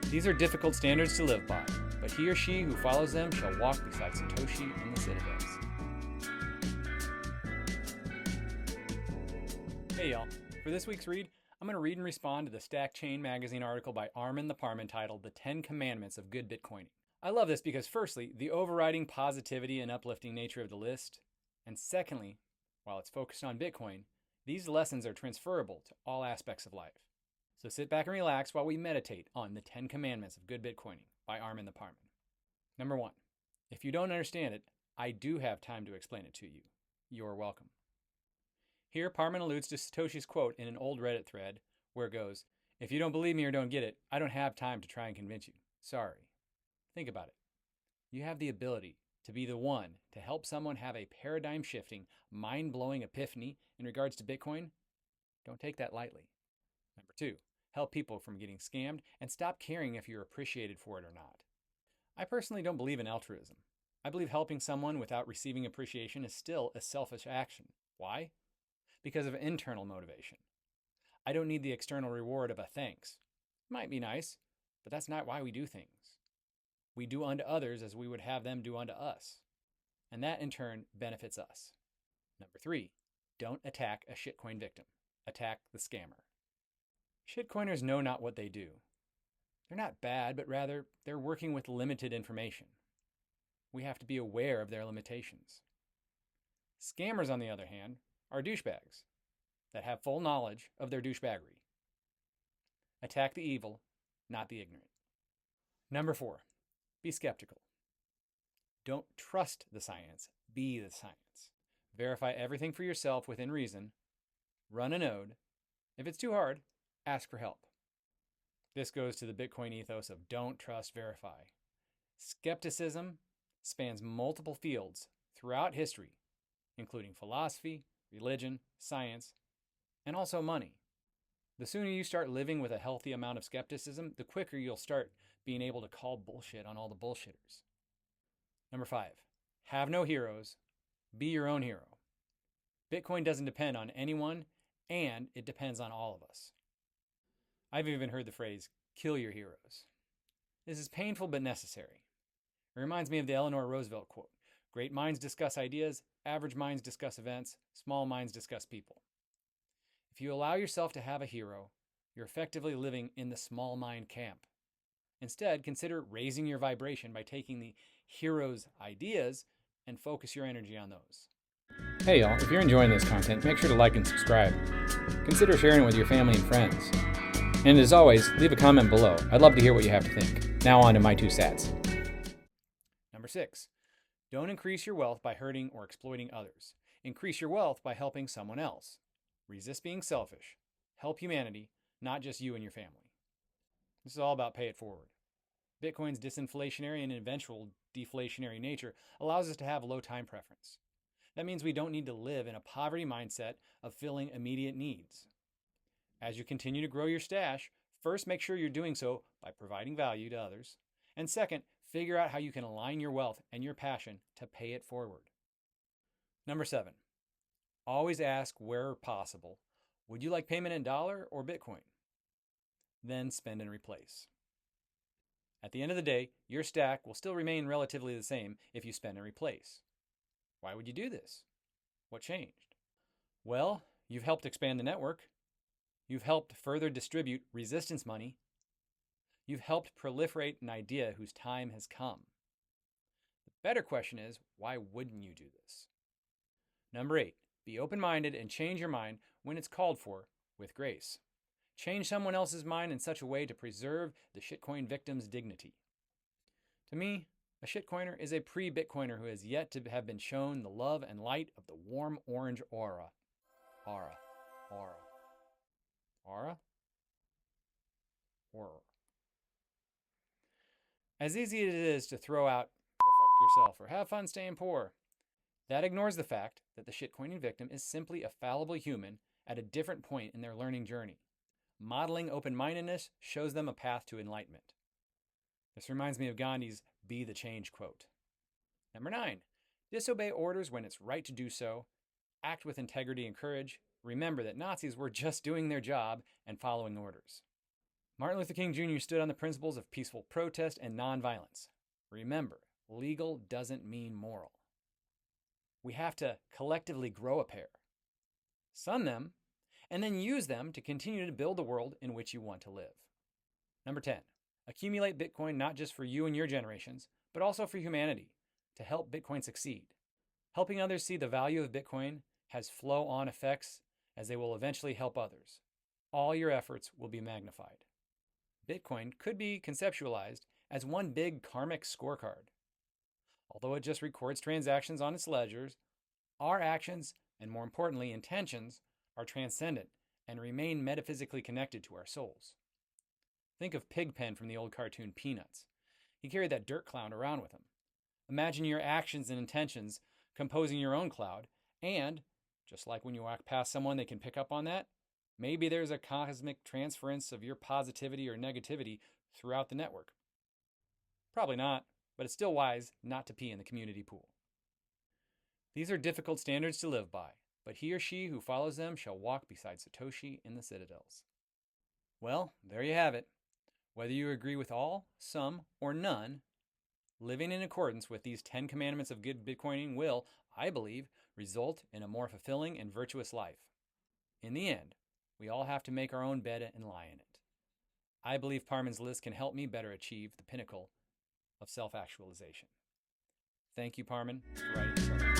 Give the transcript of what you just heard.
These are difficult standards to live by, but he or she who follows them shall walk beside Satoshi in the citadels. Hey y'all, for this week's read, I'm going to read and respond to the Stackchain Magazine article by Arman the Parman titled The 10 Commandments of Good Bitcoining. I love this because firstly, the overriding positivity and uplifting nature of the list, and secondly, while it's focused on Bitcoin, these lessons are transferable to all aspects of life. So sit back and relax while we meditate on the 10 Commandments of Good Bitcoining by Arman the Parman. Number 1, if you don't understand it, I do have time to explain it to you. You're welcome. Here, Parman alludes to Satoshi's quote in an old Reddit thread where it goes, "If you don't believe me or don't get it, I don't have time to try and convince you. Sorry." Think about it. You have the ability to be the one to help someone have a paradigm-shifting, mind-blowing epiphany in regards to Bitcoin. Don't take that lightly. Number 2, help people from getting scammed and stop caring if you're appreciated for it or not. I personally don't believe in altruism. I believe helping someone without receiving appreciation is still a selfish action. Why? Because of internal motivation. I don't need the external reward of a thanks. Might be nice, but that's not why we do things. We do unto others as we would have them do unto us. And that in turn benefits us. Number 3, don't attack a shitcoin victim. Attack the scammer. Shitcoiners know not what they do. They're not bad, but rather they're working with limited information. We have to be aware of their limitations. Scammers, on the other hand, are douchebags that have full knowledge of their douchebaggery. Attack the evil, not the ignorant. Number 4, be skeptical. Don't trust the science, be the science. Verify everything for yourself within reason. Run a node. If it's too hard, ask for help. This goes to the Bitcoin ethos of don't trust, verify. Skepticism spans multiple fields throughout history, including philosophy, religion, science, and also money. The sooner you start living with a healthy amount of skepticism, the quicker you'll start being able to call bullshit on all the bullshitters. Number 5, have no heroes, be your own hero. Bitcoin doesn't depend on anyone, and it depends on all of us. I've even heard the phrase, kill your heroes. This is painful but necessary. It reminds me of the Eleanor Roosevelt quote, "Great minds discuss ideas, average minds discuss events, small minds discuss people." If you allow yourself to have a hero, you're effectively living in the small mind camp. Instead, consider raising your vibration by taking the hero's ideas and focus your energy on those. Hey y'all, if you're enjoying this content, make sure to like and subscribe. Consider sharing it with your family and friends. And as always, leave a comment below. I'd love to hear what you have to think. Now on to my 2 sats. Number 6, don't increase your wealth by hurting or exploiting others. Increase your wealth by helping someone else. Resist being selfish. Help humanity, not just you and your family. This is all about pay it forward. Bitcoin's disinflationary and eventual deflationary nature allows us to have low time preference. That means we don't need to live in a poverty mindset of filling immediate needs. As you continue to grow your stash, first make sure you're doing so by providing value to others. And second, figure out how you can align your wealth and your passion to pay it forward. Number 7, always ask where possible, would you like payment in dollar or Bitcoin? Then spend and replace. At the end of the day, your stack will still remain relatively the same if you spend and replace. Why would you do this? What changed? Well, you've helped expand the network. You've helped further distribute resistance money. You've helped proliferate an idea whose time has come. The better question is, why wouldn't you do this? Number 8, be open-minded and change your mind when it's called for with grace. Change someone else's mind in such a way to preserve the shitcoin victim's dignity. To me, a shitcoiner is a pre-Bitcoiner who has yet to have been shown the love and light of the warm orange aura. Aura. As easy as it is to throw out, go fuck yourself, or have fun staying poor, that ignores the fact that the shitcoining victim is simply a fallible human at a different point in their learning journey. Modeling open-mindedness shows them a path to enlightenment. This reminds me of Gandhi's "Be the change" quote. Number 9, disobey orders when it's right to do so. Act with integrity and courage. Remember that Nazis were just doing their job and following orders. Martin Luther King Jr. stood on the principles of peaceful protest and nonviolence. Remember, legal doesn't mean moral. We have to collectively grow a pair, sun them, and then use them to continue to build the world in which you want to live. Number 10, accumulate Bitcoin not just for you and your generations, but also for humanity to help Bitcoin succeed. Helping others see the value of Bitcoin has flow-on effects as they will eventually help others. All your efforts will be magnified. Bitcoin could be conceptualized as one big karmic scorecard. Although it just records transactions on its ledgers, our actions, and more importantly, intentions, are transcendent and remain metaphysically connected to our souls. Think of Pigpen from the old cartoon Peanuts. He carried that dirt cloud around with him. Imagine your actions and intentions composing your own cloud, and, just like when you walk past someone they can pick up on that, maybe there's a cosmic transference of your positivity or negativity throughout the network. Probably not, but it's still wise not to pee in the community pool. These are difficult standards to live by, but he or she who follows them shall walk beside Satoshi in the citadels. Well, there you have it. Whether you agree with all, some, or none, living in accordance with these 10 commandments of good Bitcoining will, I believe, result in a more fulfilling and virtuous life. In the end, we all have to make our own bed and lie in it. I believe Parman's list can help me better achieve the pinnacle of self-actualization. Thank you, Parman, for writing this article.